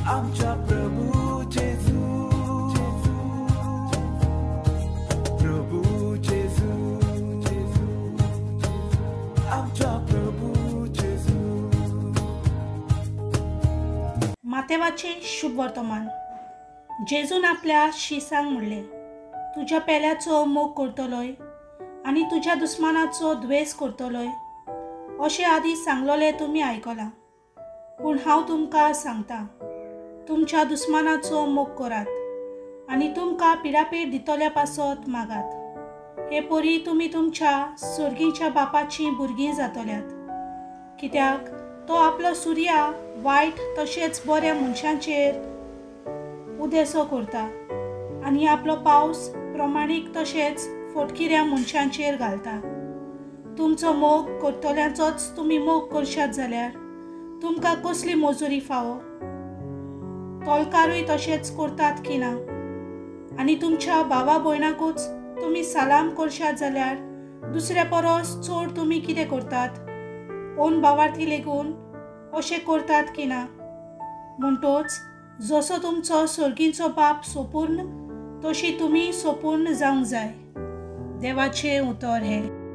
आमच्या प्रभू जेजू, प्रभू जेजू, आमच्या प्रभू जेजू। मातेवाचे शुभ वर्तमान। जेजून आपल्या शिसांक म्हणले, तुझ्या पेल्याचो मोग करतलोय आनी तुझ्या दुस्मानाचो द्वेष करतलोय अशें आदी सांगलोले तुमी आयकलां। पूण हांव तुमकां सांगता, तुमच्या दुस्मानाचो मोग करात आनी तुमकां पिडापीड दितोल्या पासत मागात। हे परी तुमी तुमच्या सुर्गीच्या बापाची भुरगीं जातल्यात, कित्याक तो आपलो सुर्या वायट तशेंच बऱ्या मनशांचेर उदेसो करता आनी आपलो पावस प्रमाणीक तशेंच फटकिऱ्या मनशांचेर घालता। तुमचो मोग करतल्यांचोच तुमी मोग करशात जाल्यार तुमकां कसली मजुरी फावो? तोलकारूय तशेंच करतात की ना? आनी तुमच्या भावा भयणाकूच तुमी सालाम करशात जाल्यार दुसऱ्या परस चड तुमी कितें करतात? ओन भावार्थी लेगून अशें करतात की ना? म्हणटच जसो तुमचो सर्गीचो बाप सोपूर्ण तशी तुमी सोपूर्ण जावंक जाय। देवाचें उतर हें।